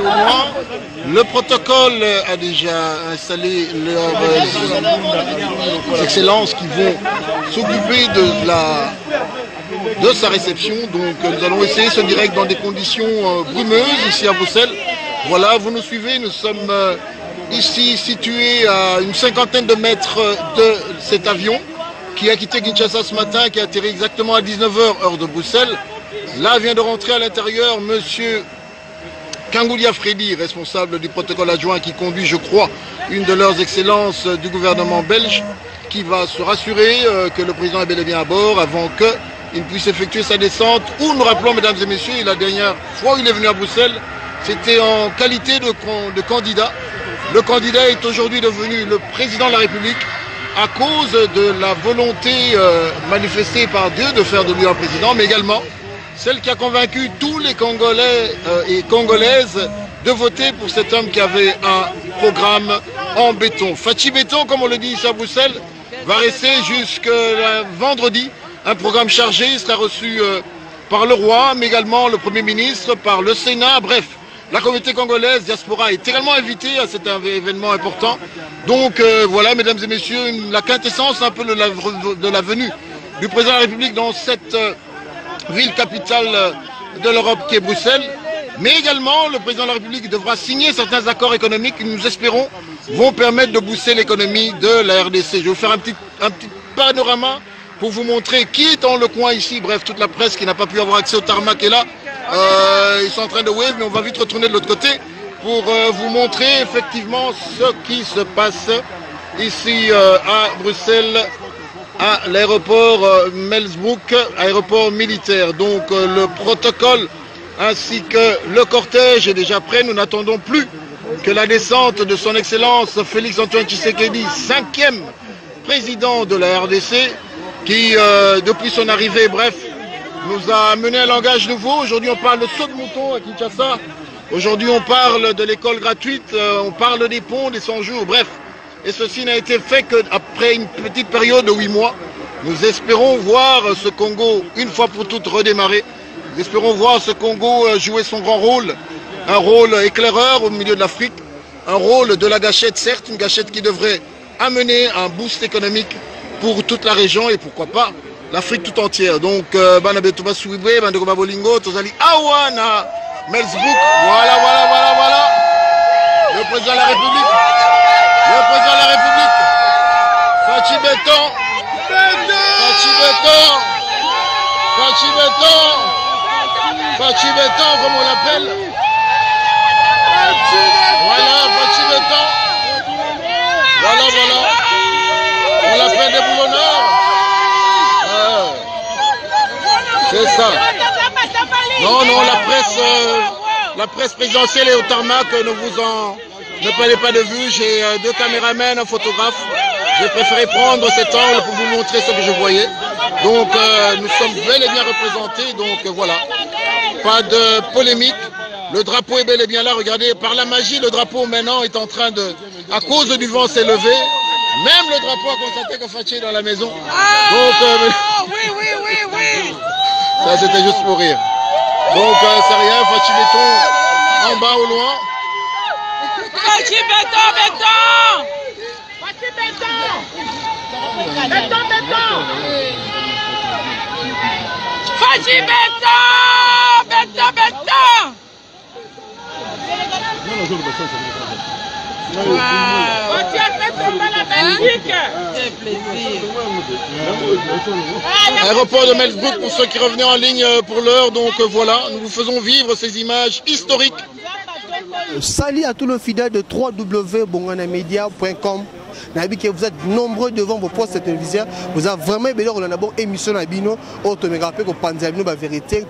au loin. Le protocole a déjà installé leurs excellences qui vont s'occuper de sa réception. Donc nous allons essayer ce direct dans des conditions brumeuses ici à Bruxelles. Voilà, vous nous suivez, nous sommes ici situés à une cinquantaine de mètres de cet avion qui a quitté Kinshasa ce matin, qui a atterri exactement à 19h heure de Bruxelles. Là vient de rentrer à l'intérieur monsieur Kangoulia Freddy, responsable du protocole adjoint qui conduit, je crois, une de leurs excellences du gouvernement belge, qui va se rassurer que le président est bel et bien à bord avant qu'il puisse effectuer sa descente. Où nous rappelons, mesdames et messieurs, la dernière fois où il est venu à Bruxelles, c'était en qualité de candidat. Le candidat est aujourd'hui devenu le président de la République à cause de la volonté manifestée par Dieu de faire de lui un président, mais également celle qui a convaincu tous les Congolais et Congolaises de voter pour cet homme qui avait un programme en béton. Fachi Béton, comme on le dit ici à Bruxelles, va rester jusqu'à vendredi. Un programme chargé, il sera reçu par le roi, mais également le Premier ministre, par le Sénat, bref. La communauté congolaise, diaspora, est également invitée à cet événement important. Donc voilà, mesdames et messieurs, la quintessence un peu de la venue du président de la République dans cette ville capitale de l'Europe qui est Bruxelles. Mais également, le président de la République devra signer certains accords économiques qui, nous espérons, vont permettre de booster l'économie de la RDC. Je vais vous faire un petit panorama pour vous montrer qui est dans le coin ici. Bref, toute la presse qui n'a pas pu avoir accès au tarmac est là. Ils sont en train de wave, mais on va vite retourner de l'autre côté pour vous montrer effectivement ce qui se passe ici à Bruxelles, à l'aéroport Melsbrook, aéroport militaire. Donc le protocole ainsi que le cortège est déjà prêt. Nous n'attendons plus que la descente de son Excellence Félix-Antoine Tshisekedi, 5e président de la RDC, qui depuis son arrivée, bref, nous a mené un langage nouveau. Aujourd'hui on parle de saut de mouton à Kinshasa. Aujourd'hui on parle de l'école gratuite, on parle des ponts, des 100 jours, bref. Et ceci n'a été fait qu'après une petite période de 8 mois. Nous espérons voir ce Congo une fois pour toutes redémarrer. Nous espérons voir ce Congo jouer son grand rôle. Un rôle éclaireur au milieu de l'Afrique. Un rôle de la gâchette, certes, une gâchette qui devrait amener un boost économique pour toute la région et pourquoi pas l'Afrique tout entière. Donc, Banabetouba Souibwe, Bandekoba Bolingo, Tozali Awana, Melsbrook, voilà. Le président de la République. Le président de la République, Fachi Béton, comme on l'appelle. Voilà, Fachi Béton. Voilà. On l'appelle des boulonnards. C'est ça. Non, la presse présidentielle est au tarmac, ne perdez pas de vue, j'ai 2 caméramens, un photographe. J'ai préféré prendre cet angle pour vous montrer ce que je voyais. Donc nous sommes bel et bien représentés, donc voilà. Pas de polémique. Le drapeau est bel et bien là, regardez, par la magie, le drapeau maintenant est en train de, à cause du vent, s'élever. Même le drapeau a constaté que Fachi est dans la maison. Donc, oui. Ça c'était juste pour rire. Donc c'est rien, Fachi Béton en bas au loin. Fachi Béton. Fachi Béton. Aéroport de Melsbrook pour ceux qui revenaient en ligne pour l'heure. Donc voilà, nous vous faisons vivre ces images historiques. Salut à tous les fidèles de www.bonganamedia.com. Que vous êtes nombreux devant vos postes téléviseurs. Vous avez vraiment une bonne émission à Bino. La vérité,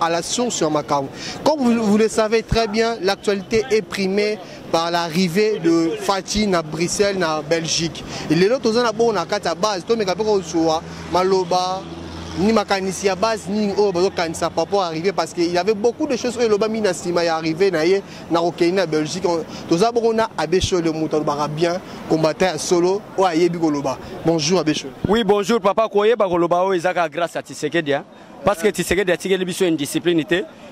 à la source sur Macao. Comme vous le savez très bien, l'actualité est primée par l'arrivée de Fachi à Bruxelles, en Belgique. Et les autres, on a base, Maloba, ni makanisi à base, ni kanisa papa arrivé parce qu'il y avait beaucoup de choses que le Bamina Sima est arrivé na Okéina Belgique. Tous on a Abécho le mouton bien combattant à solo ou à Yebi Goloba. Bonjour Abécho. Oui, bonjour papa Koye Bagoloba Ezaka grâce à Tshisekedi. parce que Tshisekedi a tiré les biso indiscipline,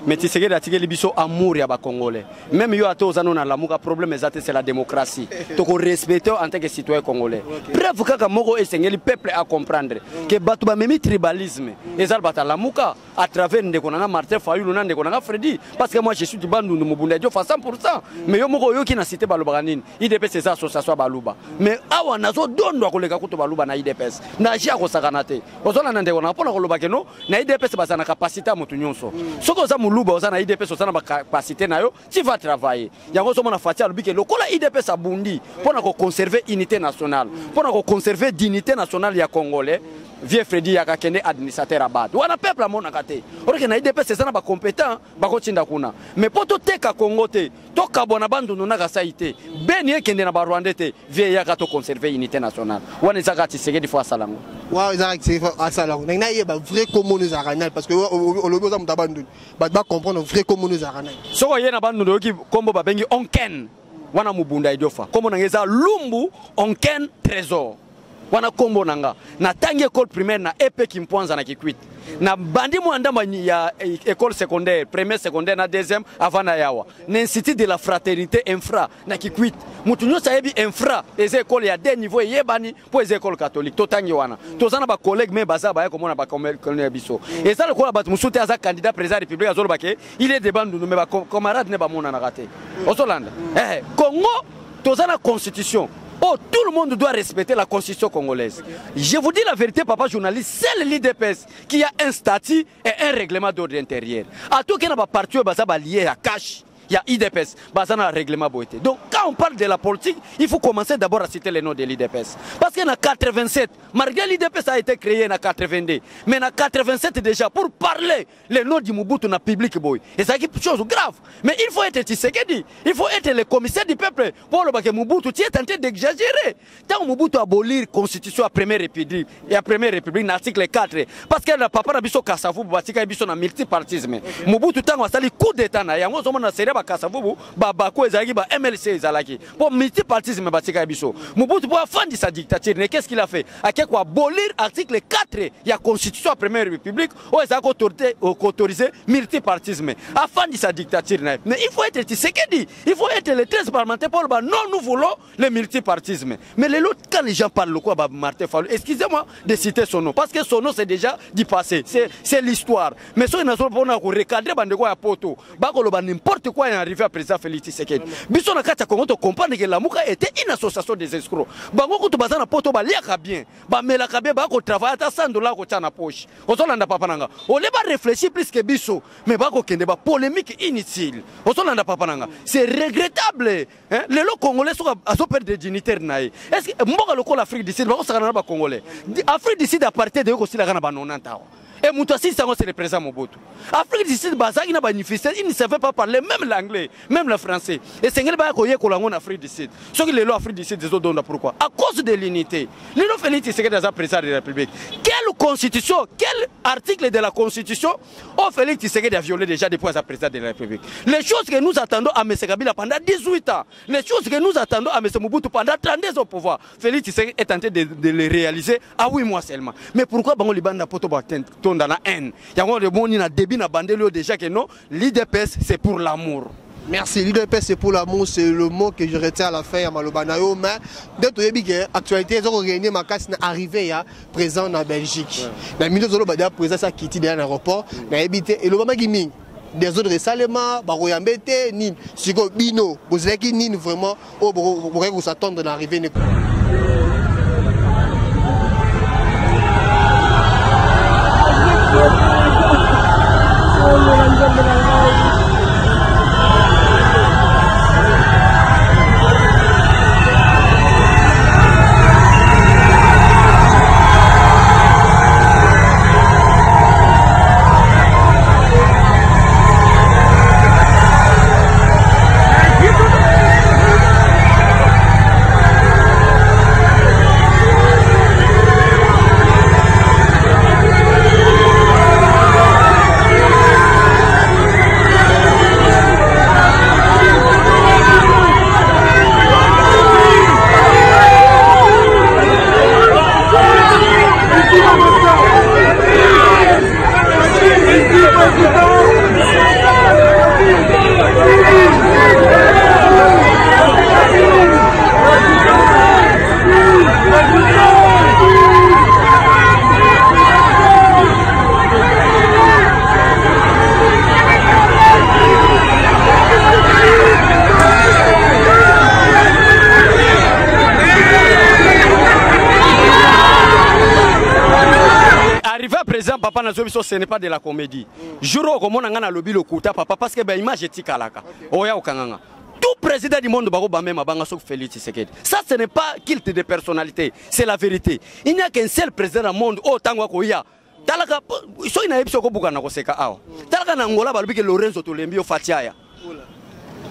mais Tshisekedi a tiré les biso amour ya ba Congolais. Même yo ato zano na lamuka problème exact c'est la démocratie. Donc respecter en tant que citoyen congolais. Bref kaka moko esengeli peuple à comprendre que batu ba memi tribalisme ezal bata lamuka à travers ndeko na Martin Fayulu na ndeko na Freddy parce que moi je suis du bandu de Mubunda Dio fa 100%. Mais yo moko yo ki na cité baloba nini IDPS c'est ça association baluba. Mais awa nazo dondo koleka kuto baluba na IDPS. Na jia ko sakanate. Ozona na ndeko na pona koloba keno na IDPS bazana capacité motu nyonso. Soko za muluba ozana IDPS ozana ba capacité na yo, tu vas travailler. Yango so mona fatia lubike lokola IDPS abundi pona ko conserver unité nationale, pona ko conserver dignité nationale ya congolais. Vieux Freddy yaka kende administrateur abad. Wana peuple amona kate. Orike na IDPS c'est ça ba compétent ba ko tinda kuna. Mais poto teka Congo te, to kabona bandu nona ka saité. Beni kende na ba Rwanda te, vieux yaka to conserver unité nationale. Wana zaka Tshisekedi fois salango. Wa zaka Tshisekedi fois salango. Na yeba vrai communes zaranal parce que au lobo za mutabandu. Ba comprendre vrai communes zaranal. Soko yena bandu ndoki kombo ba bengi onken. Wana mubunda idiofa. Kombo nangeza lumbu onken trésor. Wana kombo nanga na tangi école primaire na EP Kimpanza na Kikwit na bandi mwandamba ya école secondaire première secondaire na deuxième avant na yawa na institut de la fraternité infra na Kikwit mutu nyosa yebi infra les écoles ya deux niveaux yebani pour les écoles catholiques totangi wana tozana ba collègue mais baza ba komona ba comme biso et ça le ko ba musuti aza candidat président de la République azolo bake il est de bandu mais ba camarade ne ba mona na raté Osolanda Congo tozana constitution. Oh, tout le monde doit respecter la constitution congolaise. Je vous dis la vérité, papa journaliste, c'est l'IDPS qui a un statut et un règlement d'ordre intérieur. À tout cas, parti lié à cash. Il y a IDPS, basé un règlement boité. Donc quand on parle de la politique, il faut commencer d'abord à citer les noms de l'IDPS. Parce qu'en 87, malgré l'IDPS a été créé en 82, mais en 87 déjà, pour parler les noms du Mobutu dans le public, boy. Et ça c'est une chose grave. Mais il faut être Tshisekedi, il faut être le commissaire du peuple. Pour le que Mobutu, tu es tenté d'exagérer. Tant Mobutu a abolir la constitution à la première république, et à la première république, l'article 4, parce que le papa n'a pas Kassavou, Batika a multipartisme. Mobutu, tant a sali coup d'état, il y a un série Kasavubu babako ezalaki ba MLC ezalaki pour multipartisme batika biso Mobutu pour fandi sa dictature mais qu'est-ce qu'il a fait a quelque quoi abolir article 4 ya constitution de la première république où ezako autoriser multipartisme a fandi sa dictature mais il faut être Tshisekedi il faut être les 13 parlementaires pour non nous voulons le multipartisme mais les autres quand les gens parlent quoi ba Martin Fayulu excusez-moi de citer son nom parce que son nom c'est déjà du passé c'est l'histoire mais so na so pona ko recadrer bandeko ya poto ba ko loba n'importe quoi est arrivé à président Félix Tshisekedi. Biso na kata Congo to comprendre que la Muka était une association des escrocs. Bango ko to bazana poto ba liaka bien. Ba melaka bien ba ko travailler à $100 ko tana poche. Ozolanda papa nanga. On les ba réfléchir plus que biso mais ba ko kende ba polémique inutile. Ozolanda papa nanga. C'est regrettable. Hein? Les locaux congolais sont à perdre des dignitaires naï. Est-ce que mboka loko l'Afrique du Sud ba ko sakana ba congolais. Afrique du Sud à partir de ko sila kana ba 90 ans. Et Moutouassi, c'est le président Mobutu. Afrique du Sud, il ne savait pas parler même l'anglais, même le français. Et c'est ce qu'il y a en Afrique du Sud. Ce qui est l'Afrique du Sud, c'est pourquoi. À cause de l'unité. L'Union Félix, c'est le président de la République. Quelle constitution, quel article de la constitution ont Félix Tshisekedi a violé déjà depuis sa président de la République. Les choses que nous attendons à M. Kabila pendant 18 ans, les choses que nous attendons à M. Mobutu pendant 32 ans au pouvoir, Félix Tshisekedi est tenté de les réaliser à 8 mois seulement. Mais pourquoi Bango Liban Poto dans la haine? Il y a un début dans Bandelo déjà que non, l'IDPS c'est pour l'amour. Merci, l'IDPS c'est pour l'amour, c'est le mot que je retiens à la fin à Malobanayo. Mais dès que l'actualité, ils ont gagné ma casse arrivé à présent en Belgique. Mais nous avons présent ça qui était dans l'aéroport, mais habité et le moment qui des autres Salema, Baroyambete, Nîmes, Sigo Bino, vous avez qui Nîmes vraiment, vous pourrez vous attendre d'arriver. papa na zobiso ce n'est pas de la comédie. Jour comme on a na lobby le kuta papa parce que ben image etika laka. Oya okanganga. Tout président du monde baro ba même banga sok Félix Tshisekedi. Ça ce n'est pas culte de personnalité, c'est la vérité. Il n'y a qu'un seul président au monde au tango ko ya. Talaka so ina ebiso ko buka na ko seka awa. Talaka na Angola ba lobiki Lorenzo Tolembi o Fatiaya.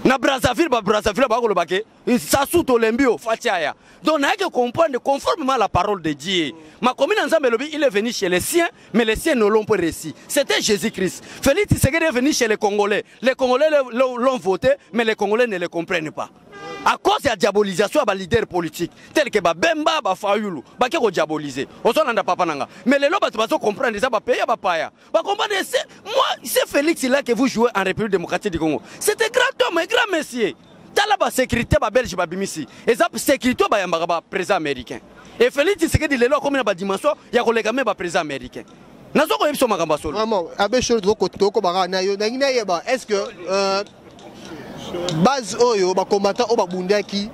Na Brazzaville ba ko lobake Sassou Tolembi o Fatiaya. Donc, on a que comprendre conformément à la parole de Dieu. Ma commune ensemble, il est venu chez les siens, mais les siens ne l'ont pas réussi. C'était Jésus-Christ. Félix Tshisekedi est venu chez les Congolais. Les Congolais l'ont voté, mais les Congolais ne le comprennent pas. À cause de la diabolisation des leaders politiques, tels que Bemba, Fayoulou, qui ont diabolisé. Mais les gens comprennent ça, payer, moi, c'est Félix là que vous jouez en République démocratique du Congo. C'est un grand homme, un grand messier. La sécurité belge babimisi et la sécurité ba président américain et Félix Tshisekedi le lo comme na ba dimension ya kolega me ba président américain nazo ko yebso makamba solo vraiment abe sholo ko ba na yo na yeba est-ce que base oyo ba combattant o ba bundaki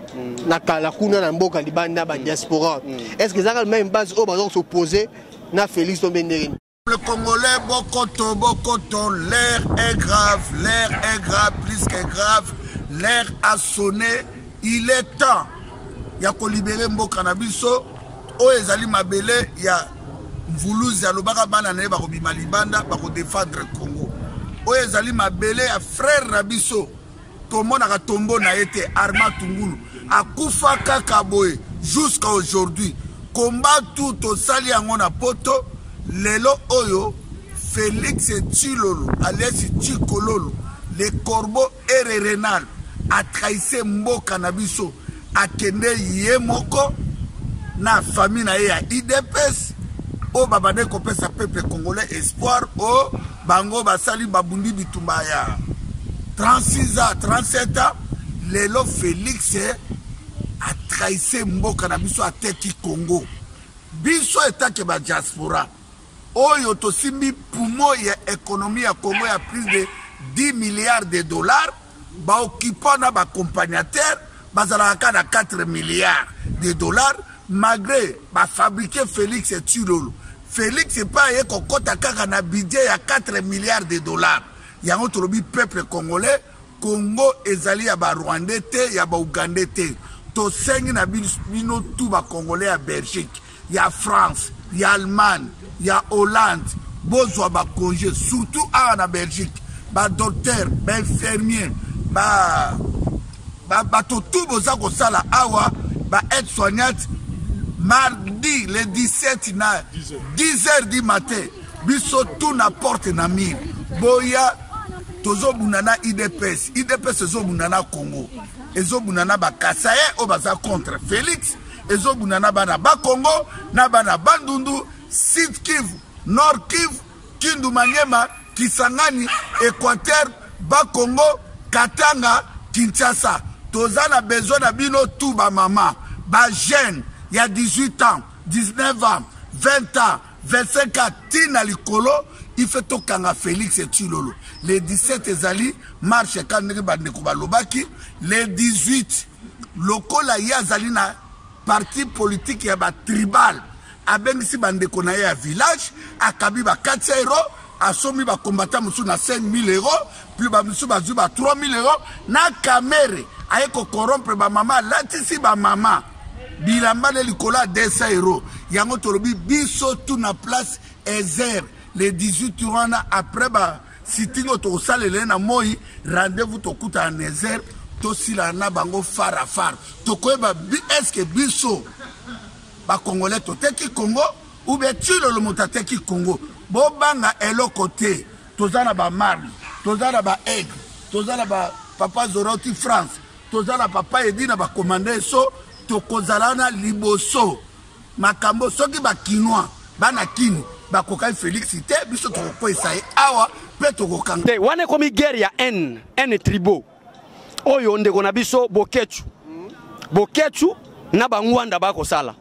na kala kuna na mboka libanda ba diaspora est-ce que ça même base o ba s'opposer na Félix Tombenderi? Le Congolais bokoto l'air est grave plus que grave. L'air a sonné, il est temps. Il y a qu'on libérer Mboka Nabiso, o ezali mabele, il y a Mvuluzi, alobaka banane, bako bimalibanda, bako défendre Congo. O ezali mabele, ya frère Nabiso, comment on a tombeau na été Arma Tungulu, a Koufa Kakaboe, jusqu'à aujourd'hui. Combat tout au sali angona poto, lelo oyo, Félix Tshilolo, alias Tshikololo, les corbeaux et renal. A trahisé Mboka Nabiso a kende yemoko na famille na ya IDPS o babane ko pesa peuple congolais espoir o bango basali babundi bitumba ya 36 ans 37 ans lelo Félix a trahisé Mboka Nabiso a teki Congo biso etake ba diaspora oyo tosimbi pumo ya économie ya Congo ya plus de 10 milliards de dollars. Ba occupant na ba accompagnateur bazalaka na 4 milliards de dollars malgré ba fabriquer Félix Tshilolo. Félix c'est pas yé kokota kaka na budget ya 4 milliards de dollars. Yango tolobi peuple congolais Congo ezali ya ba Rwandais te ya ba Ougandais te. To sengi na bino tout ba congolais ya Belgique, ya France, ya Allemagne, ya Hollande, bozwa ba congé surtout à na Belgique. Ba docteur, ba infirmier, ba tout boza ko sala awa ba aide soignante mardi le 17 na 10h du matin biso tout na porte na mire boya tozo bunana IDPS ezo bunana Congo ezo bunana ba Kasaye o baza contre Félix ezo bunana bana ba Congo na bana Bandundu Sud Kivu Nord Kivu Kindu Manyema Kisangani Équateur ba Congo Katanga Kinshasa tozana besoin na bino tout ba maman ba jeune il y a 18 ans 19 ans 20 ans 25 ans tina likolo il fait to kanga Félix Tshilolo les 17 ezali marche kanenge bandeko balobaki les 18 lokola yazali na parti politique ya ba tribal abengisi bandeko na ya village akabi ba 4 euros asomi ba combattant musu na 5 000 euros plus ba musu ba zuba 3 000 euros na kamere aye ko corrompre ba mama latisi ba mama bilamba le likola 200 euros yango tolobi biso tout na place Ezer les 18 wana après ba sitingo to salele na moi rendez-vous to kuta en Ezer to sila na bango fara far to koeba est-ce que biso ba congolais to teki Congo ou bien Tshilolo motateki Congo bo banga eloko te tozana ba marli tozana ba aigle tozana ba papa Zoroti France tozana papa Edina ba commander so tokozalana liboso makambo soki ba kinois bana kini ba kokai Félix te biso toko esaye awa pe tokokanga te wane komi guerre ya N tribo oyo ndeko na biso bokechu na bangwanda bako sala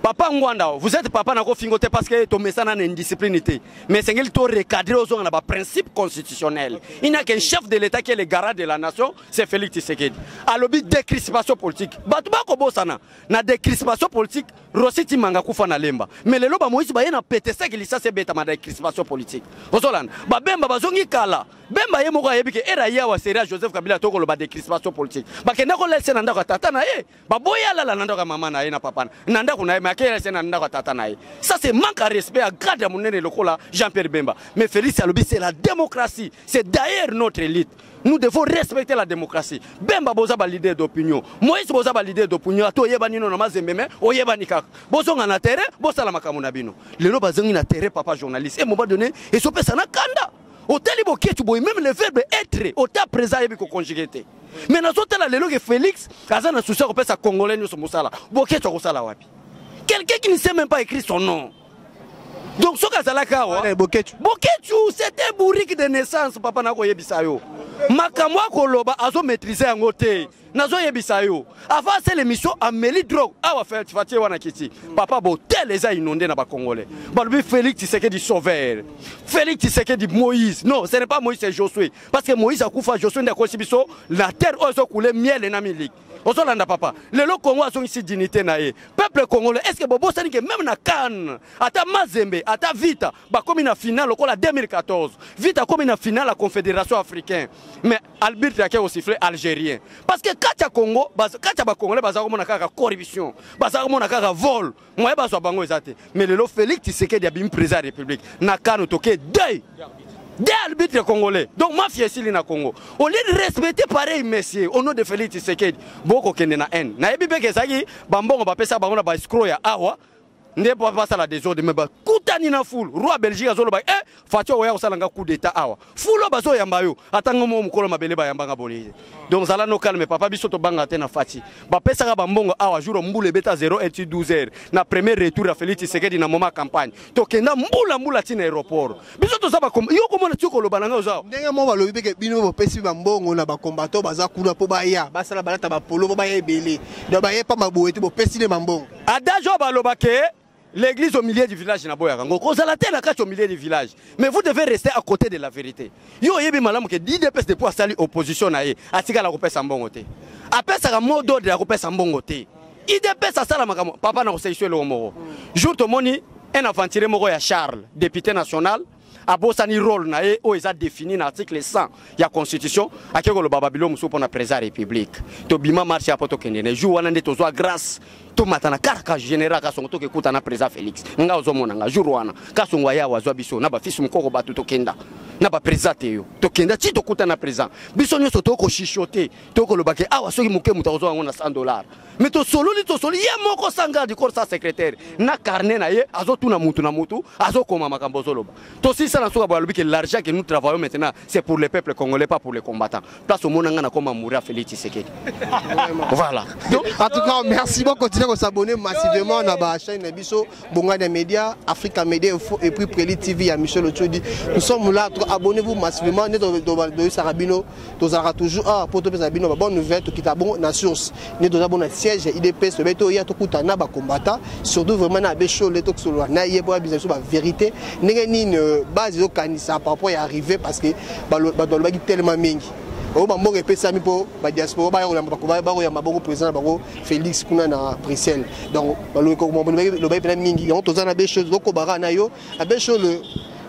Papa Ngwanda, vous êtes papa n'a pas fingoté parce que ton message n'a une discipline. Mais c'est qu'il faut recadrer aux gens un principe constitutionnel. Il n'y a qu'un chef de l'État qui est le garant de la nation, c'est Félix Tshisekedi. À l'objet de décrispation politique. Batouba Kobosana, na décrispation politique, Rositi Mangakufa na lemba. Mais le loba Moïse Baye na pété ça qui lisa c'est bête ma décrispation politique. Osolan, ba bemba bazongi kala. Bemba ye moko yebike era ya wa série Joseph Kabila toko lo ba décrispation politique. Ba kenda ko laisser nanda ko tata na ye. Ba boya la nanda ko maman na ye na papa. Nanda ko na ye ma kela laisser nanda ko tata na ye. Ça c'est manque à respect à grade à mon nene lokola Jean-Pierre Bemba. Mais Félix Alobi c'est la démocratie. C'est d'ailleurs notre élite. Nous devons respecter la démocratie. Bemba boza ba leader d'opinion. Moïse boza ba leader d'opinion. To yeba nino na mazembeme, o yeba nikak. Bozo ngana terre, boza la makamuna bino. Lelo bazangi na terre papa journaliste. Et à un moment donné, et so pesa na kanda. Au talibo ketu boy même le verbe être au ta présent yebi ko conjuguer. Mais na zota la lelo que Félix, azana souci ko pesa congolais no so musala. Boketu ko sala wapi. Quelqu'un qui ne sait même pas écrire son nom. Donc ce que Boketu, c'était bourrique de naissance papa na ko yebisa yo. Makamwa koloba azo maîtriser en côté. Nazo yebisa yo. Avant c'est l'émission Amélie Drogue. Awa fait fatie wana kiti. Papa bo tel les a inondé na ba congolais. Balbi Félix Tshisekedi sauveur. Félix Tshisekedi Moïse. Non, ce n'est pas Moïse, c'est Josué. Parce que Moïse a kufa Josué na kosibiso la terre ozo couler miel na milik. Ozolanda papa, le Congo a son ici dignité nae. Peuple congolais, est-ce que Bobo Sani que même na Cannes, ata Mazembe, ata Vita, ba comme une finale au 2014. Vita comme une finale à la Confédération africaine. Mais arbitre a aussi sifflé algérien. Parce que Katia Congo, Katia ba Congolais baza ko monaka ka corruption, baza ko monaka ka vol. Moi ba so bango ezate. Mais le Félix Tshisekedi a bien président de la République. Na Cannes toké deuil. Des arbitres congolais. Donc, mafia ici, na Congo. Au lieu de respecter pareil, messieurs, au nom de Félix Tshisekedi, beaucoup qui na haine. Na ebi beke sagi, bambon ba pesa bango na ba escroc ya awa. Ne pas passer la désordre mais ba kutani na foule. Roi Belgique azolo ba Fatio oya osalanga coup d'état awa. Fulo bazo yamba yo. Atango mo mukolo mabele ba yamba ngaboli. Donc zala no calme papa biso to banga te na fati. Ba pesa ka bambongo awa jour mbule beta 0 et 12h. Na premier retour à Félix Tshisekedi na moment campagne. To kenda mbula tina aéroport. Biso to saba comme yo komona tiko lo bananga oza. Ndenge mo balobi beke bino bo pesi bambongo na ba combattant baza kuna po ba ya. Ba sala balata ba polo ba ya ebele. Do ba ye pa maboete bo pesi le bambongo. Adagio balobake l'église au milieu du village na boya kango kozala te na kati au milieu du village mais vous devez rester à côté de la vérité yo yebi malamu ke DPS de pour sali opposition na ye atika la kopesa mbongo te apesa ka modo de la kopesa mbongo te IDPS asala makamo papa na koseiswe le moko jour to moni un aventurier moko ya Charles député national abosani rôle na ye o eza défini na article 100 ya constitution akeko lo bababilo muso pona président république to bima marché apoto kendene jour wana nde tozwa grâce to matana karaka général ka songo to ke kuta na président Félix nga ozomona nga jour wana ka songo ya wazwa biso na ba fils mukoko batu to kenda na ba président yo to kenda ti to kuta na président biso nyoso to ko chichoter to ko lobake awa soki muke mutazo ngona $100 mais to solo ye moko sanga du corps sa secrétaire na carnet na ye azotu na mutu azo koma makambo zoloba to si ça na soka ba que l'argent que nous travaillons maintenant c'est pour le peuple congolais pas pour les combattants place au monde ngana koma mourir Félix Tshisekedi voilà donc en tout cas merci beaucoup continuer à s'abonner massivement na ba chaîne biso Bongana Média Africa Média et puis Preli TV à Michel Ochodi nous sommes là abonnez-vous massivement de Sarabino tous aura toujours pour te Sabino bonne nouvelle to kitabon na source ne doza bon siège IDPS beto ya to kutana ba combattant surtout vraiment na becho le to solo na yebo biso ba vérité ndenge nini base yo kanisa par rapport à arriver parce que ba tellement mingi o ba mbongo pesa mi po ba diaspora ba ya mabongo président bango Félix kuna na Bruxelles donc ba lo ba pena mingi on tozana be choses ko bara na yo a be chose le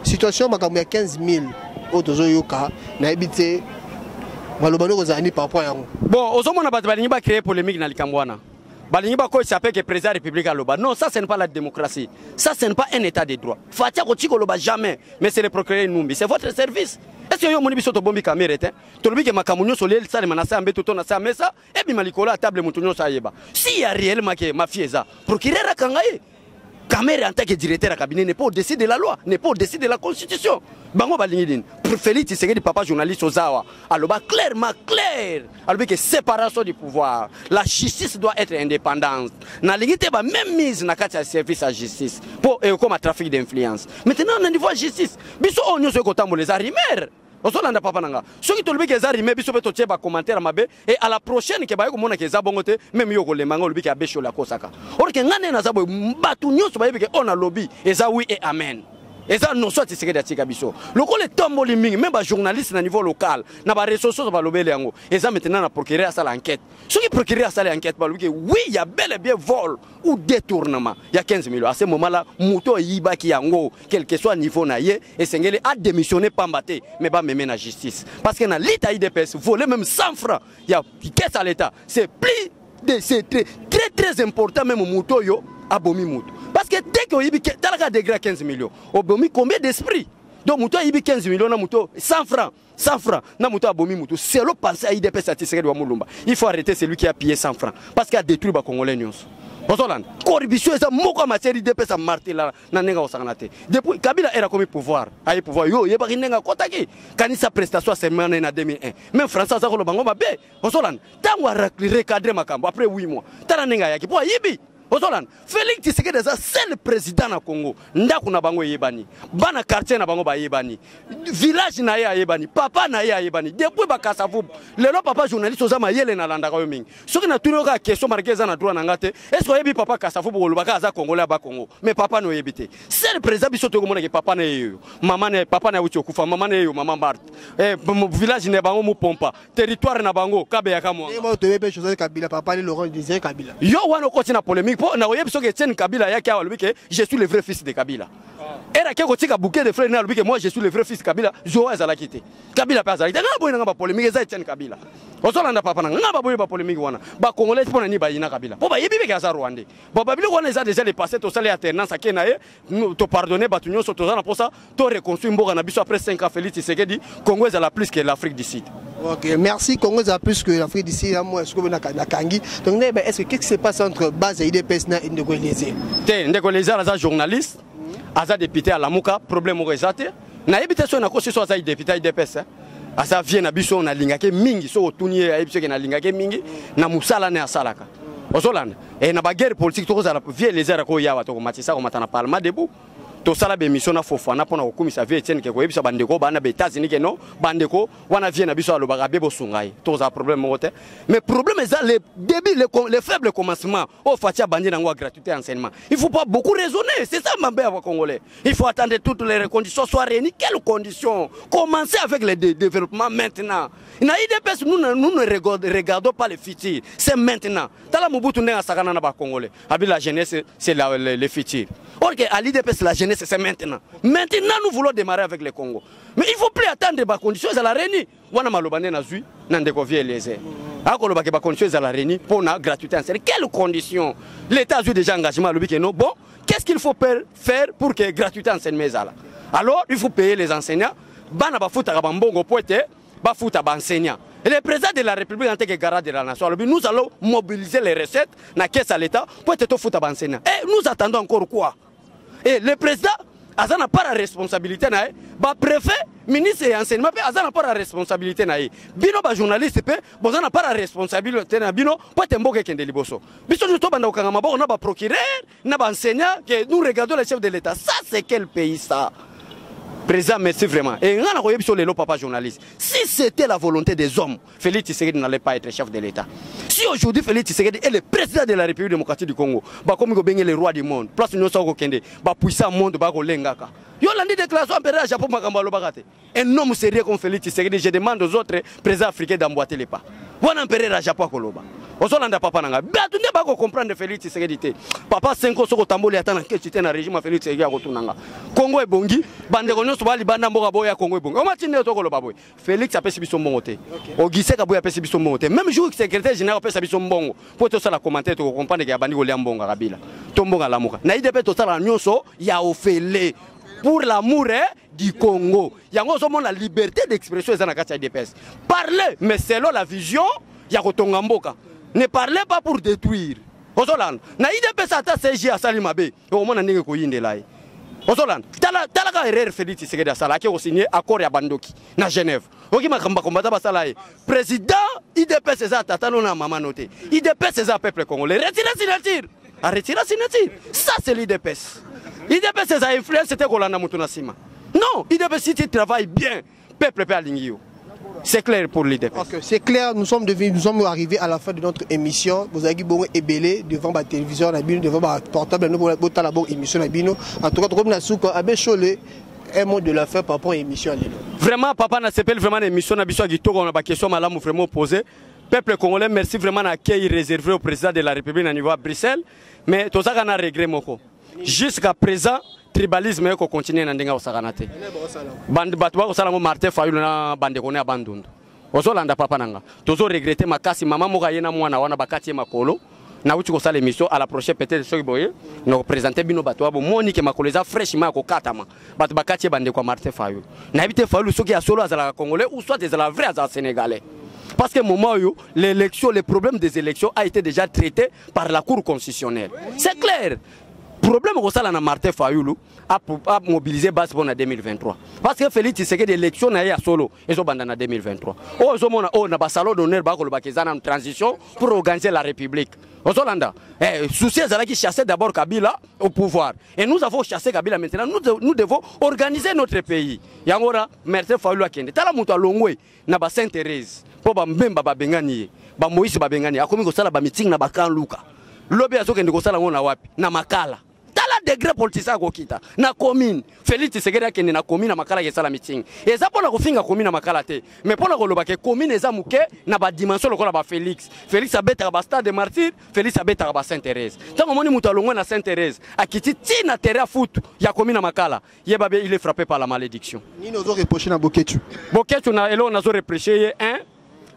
situation ba comme 15000 o tozo yoka na ebité balobano kozani par rapport à bon ozomona bato balingi ba créer polémique na likambwana balingi ba ko s'appelle que président république aloba non ça ce n'est pas la démocratie ça ce n'est pas un état de droit fatia ko tiko loba jamais mais c'est le procureur Numbi c'est votre service est-ce que yo moni biso to bombi caméra était to lobi ke makamunyo so le sale manasa ambe to na sa mesa et bi malikola à table mutunyo sa yeba si ya réellement que mafieza procureur akangaye caméra en tant que directeur à cabinet n'est pas au-dessus de la loi n'est pas au-dessus de la constitution bango balingidine pour Félix Tshisekedi papa journaliste ozawa aloba clairement clair alobi que séparation du pouvoir la justice doit être indépendante na lingite ba même mise na kati ya service à justice pour comme trafic d'influence maintenant on niveau justice biso onyo so kotambo les arimer Osolanda papa nanga. Soki tolobi ke za rime biso pe totie ba commentaire mabe et à la prochaine ke ba ko mona ke za bongote même yo ko le manga lobi ke abesho la kosaka. Or ke ngane na za boy batu nyonso ba yebike on a lobby eza oui et amen. Et ça non soit Tshisekedi atika biso. Loko le tomboli mingi même ba journaliste na niveau local na ba réseaux sociaux ba lobele yango. Et ça maintenant na procureur à l'enquête. Soki procureur à l'enquête ba lobi ke oui il y a bel et bien vol ou détournement. Il y a 15 millions. À ce moment-là, Mouto Yibaki Yango, quel que soit le niveau naïe, et Sengele a démissionné Pambate, mais pas même la justice. Parce que dans l'État IDPS, voler même 100 francs, il y a qu'est-ce à l'État. C'est plus, c'est très important même Mouto Yo, Abomi Mouto. Parce que dès qu'il y a des degrés 15 millions, Abomi combien d'esprit? Donc Mouto Yibi 15 millions, na Mouto 100 francs. 100 francs, na Mouto Abomi Mouto. C'est le pensée à IDPS à Tshisekedi Wamulumba. Il faut arrêter celui qui a pillé 100 francs. Parce qu'il a détruit les Congolais. Corruption est moko matière IDPS à marté là na nenga osanganate. Depuis Kabila era comme pouvoir, aye pouvoir yo yeba kinenga kotaki. Kanisa prestation semaine en 2001. Même François Zakolo bango mabe. Osolan, tango recadrer makambo après 8 mois. Tala nenga yaki po yibi. Osolan, Félix Tshisekedi est seul président na Congo. Ndaku na bango yebani. Bana quartier na bango ba yebani. Village na ya yebani. Papa na ya yebani. Depuis bakasavu. Lelo papa journaliste ozama yele na landa ka yomingi. Soki na tuno ka question marqueza na droit na ngate. Est-ce que yebi papa kasavu bo lobaka aza Congolais ba Congo. Mais papa no yebite. Seul président biso to komona ke papa na yeyo. Mama na papa na uti okufa. Mama na yeyo mama Marthe. Village na bango mu pompa. Territoire na bango kabe ya kamwa. Et moi to yebe chose Kabila papa ni Laurent Désiré Kabila. Yo wana ko tina polémique. Na oyebi soki Etienne Kabila yaki awa lobi ke je suis le vrai fils de Kabila. Era ke ko tika bouquet de frères na lobi ke moi je suis le vrai fils de Kabila. Jo ezala kité. Kabila pa ezala kité. Na boyina ba polémique eza Etienne Kabila. Osolanda papa na nga ba boye ba polémique wana. Ba Congolais pona ni ba yina Kabila. Po ba yebi be kaza Rwandais. Bo ba bili wana eza déjà les passé to sala alternance akena ye to pardonner ba tunyo so to za na posa to reconstruire mboka na biso après 5 ans Félix Tshisekedi Congo ezala plus que l'Afrique du Sud. Ok, merci. Congo a plus que l'Afrique d'ici, moi, est-ce que vous avez Kangi. Donc, est-ce que qu'est-ce qui se passe entre base et IDPS et Ndegolese? Ndegolese, un journaliste, un député à la Mouka, problème au résultat. Na habitation na kosi so za député IDPS. Asa vient na biso na lingake mingi so otunie ayebise ke na lingake mingi na musala na salaka. Ozolanda. Et na ba guerre politique to za vie les era ko yawa to ko matisa ko matana parlement debout. To sala be mission na fofana pona ko komisa vie Etienne ke ko yebisa bandeko bana be États-Unis ke no bandeko wana vie na biso alo ba be bo sungai to za problème mote mais problème est les début les faibles commencements au fatia bandi na ngwa gratuité enseignement il faut pas beaucoup raisonner c'est ça mambe à congolais il faut attendre toutes les conditions soient réunies quelles conditions commencer avec le développement maintenant na IDPS nous ne regardons pas le futur c'est maintenant tala Mobutu ndenga sakana na ba congolais abi la jeunesse c'est le futur or que à l'IDPS la jeunesse c'est maintenant. Maintenant, nous voulons démarrer avec le Congo. Mais il ne faut plus attendre des conditions à la réunie. Wana malobane na zui, nandeko vie les airs. Ako lobake ba conditions à la réunie pour na gratuité en série. Quelles conditions? L'État a eu déjà engagement le week-end. Bon, qu'est-ce qu'il faut faire pour que gratuité en série là? Alors, il faut payer les enseignants. Bana ba futa ba mbongo poete, ba futa ba enseignants. Et le président de la République en tant que garant de la nation, nous allons mobiliser les recettes na caisse à l'État pour être au futa ba enseignants. Et nous attendons encore quoi? Et le président, il n'a pas la responsabilité. Le préfet, ministre et enseignement, il n'a pas la responsabilité. Bino, les journalistes, il n'a pas la responsabilité. Bino, pour être un bon quelqu'un de liboso. Bino, nous sommes un procureur, un enseignant, nous regardons le chef de l'État. Ça, c'est quel pays ça? Président, merci vraiment. Et on a sur les papa journalistes. Si c'était la volonté des hommes, Félix Tshisekedi n'allait pas être chef de l'État. Si aujourd'hui Félix Tshisekedi est le président de la République démocratique du Congo, comme il est le roi du monde, place nous sommes au Kende, puissant monde, Lengaka. Yo landi déclaration à Japon Makambalo Bagate. Un homme sérieux comme Félix Tshisekedi, je demande aux autres présidents africains d'emboîter les pas. Wana empereur à Japon Koloba. Ozolanda papa nanga. Batunde ba ko comprendre Félix Tshisekedi. Papa 5 ans soko tamboli atana ke tite na régime Félix Tshisekedi a kotunanga. Congo ebongi, bande ko nyonso bali banda mboka boya Congo ebongi. O matinde to koloba boy. Félix apesi biso mbongo te. Ogise ka boya apesi biso mbongo te. Même jour secrétaire général apesi biso mbongo. Po to sala commenter to comprendre ke abandi ko lia mbongo Kabila. To mbonga lamuka. Na IDP to sala nyonso ya ofele. Pour l'amour du Congo. Il y a la liberté d'expression dans la IDPS. Parlez, mais selon la vision, il y a Kotongamboka. Ne parlez pas pour détruire. Ozolan, na IDPS ata CG à Salimabe. Au moins, on a ko yinde là. Ozolan, talaka erreur Félix Tshisekedi sala qui a signé accord ya Bandoki na Genève. Oki makamba kombata basala président IDPS eza tatano na mama noté. IDPS eza peuple congolais. Retirez signature. Retirez signature. Ça c'est l'IDPS. IDPS a influence c'était Kolanda Moutounasima. Non, IDPS si tu travailles bien, peuple peut aligner. C'est clair pour l'IDPS. Okay, c'est clair, nous sommes arrivés à la fin de notre émission. Vous avez dit bon ébélé devant la télévision, devant le portable, nous avons la bonne émission. En tout cas, comme nous avons un mot de la fin par rapport à l'émission. Vraiment, papa, n'a s'appelle vraiment l'émission. On a des questions vraiment posées. Peuple congolais, merci vraiment à l'accueil réservé au président de la République à niveau à Bruxelles. Mais tout ça, on a regret. Jusqu'à présent, tribalisme est continué dans le Saganate. Batwa Osalango Martin Fayulu na bandekone abandonne. Ozolanda papa nanga. Tozo regretter makasi maman moka yena mwana wana bakati makolo. Na uti ko sala émission à la prochaine peut-être soki boye. Na présenter bino batwa bo Monique makoleza fraîchement ko katama. Bat bakati bandeko Martin Fayulu. Na habite Fayulu soki ya solo azala congolais ou soit des la vrai azala sénégalais. Parce que moment où l'élection, le problème des élections a été déjà traité par la Cour constitutionnelle. C'est clair. Le problème que ça Martin Fayulu a mobilisé base pour en 2023. Parce que Félix Tshisekedi l'élection n'a pas solo et ont en 2023. On a salon d'honneur en transition pour organiser la République. Ozolanda, souci qui chassait d'abord Kabila au pouvoir. Et nous avons chassé Kabila maintenant. Nous devons organiser notre pays. Yangora, Martin Fayulu a kende. Tala mutu alongwe na ba Sainte-Thérèse. Po ba mbemba ba bengani, ba Moïse ba bengani. Akomi ko sala ba meeting na ba kan Luka. Lobe azokende ko sala ngona wapi? Na Makala. Tala degré politicien ko kita. Na commune. Félix Tshisekedi akende na commune na Makala ke sala meeting. Eza pona ko finga commune na Makala te. Mais pona ko loba ke commune eza muke na ba dimension lokola ba Félix. Félix abeta ba stade de martyr, Félix abeta ba Sainte-Thérèse. Tango moni mutu alongwe na Sainte-Thérèse, akiti tina terrain foot ya commune na Makala. Yebabe il est frappé par la malédiction. Ni nous reproché na Boketu. Boketu na elo nazo reproché un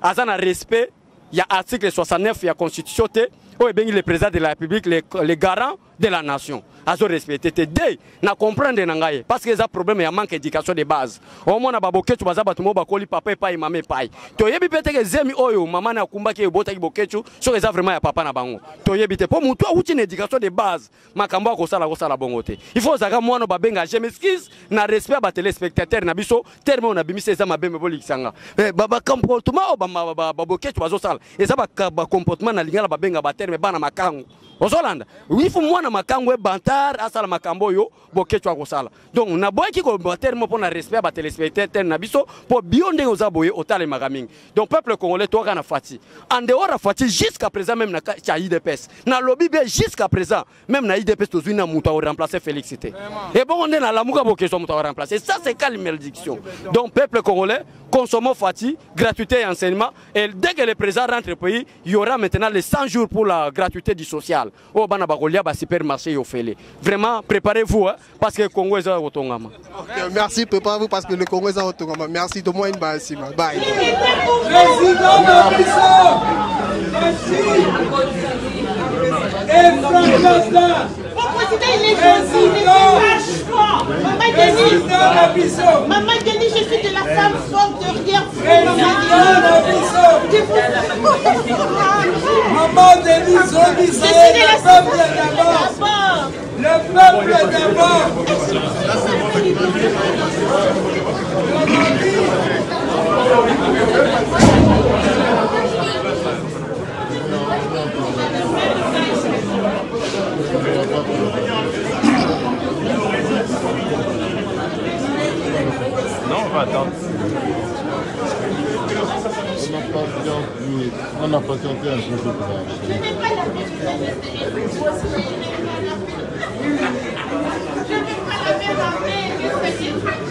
azana respect ya article 69 ya constitution te. Le président de la République, les garants de la nation. Azo respecté te deux na comprendre nangaye parce que ça problème ya manque d'éducation de base. Au moins na baboketu baza batumo bakoli papa pa mame pa. To yebi pete ke zemi oyo mama na kumba ke bota ki boketu so eza vraiment ya papa na bango. To yebi te po mutu uti na éducation de base makambo ko sala bongo te. Il faut zaka mwana babenga je m'excuse na respect ba téléspectateur na biso terme on a bimise za mabembe bolikisanga. Baba comportement ba baboketu bazo sala. Eza ba comportement na lingala babenga ba terme bana makango. Ozolanda, wifu mwana makango bantar asala makambo yo bokechwa kosala. Donc na boy ki ko terme pour na respect ba téléspectateur na biso pour bionde ozaboye otale magamingi. Donc peuple congolais to kana fati. En dehors fati jusqu'à présent même na cha IDPS. Na lobby be jusqu'à présent même na IDPS to zuina muta o remplacer Félix Tshisekedi. Et bon on est na lamuka bokechwa muta o remplacer. Ça c'est quelle malédiction. Donc peuple congolais consommons fati, gratuité et enseignement et dès que le président rentre au pays, il y aura maintenant les 100 jours pour la gratuité du social. Oh bana bagolia ba supermarché yo fele. Vraiment préparez-vous hein, parce que le Congo est au Tongama. Okay, merci, préparez-vous parce que le Congo est au Tongama. Merci de moi une base. Bye. Président de Bissau. Et François. Maman Denis, je suis de la femme forte derrière vous. Maman Denis, on dit c'est le peuple d'abord. Le peuple d'abord. Non, on va attendre. On a patienté un peu. Je n'ai pas la même Je n'ai pas la même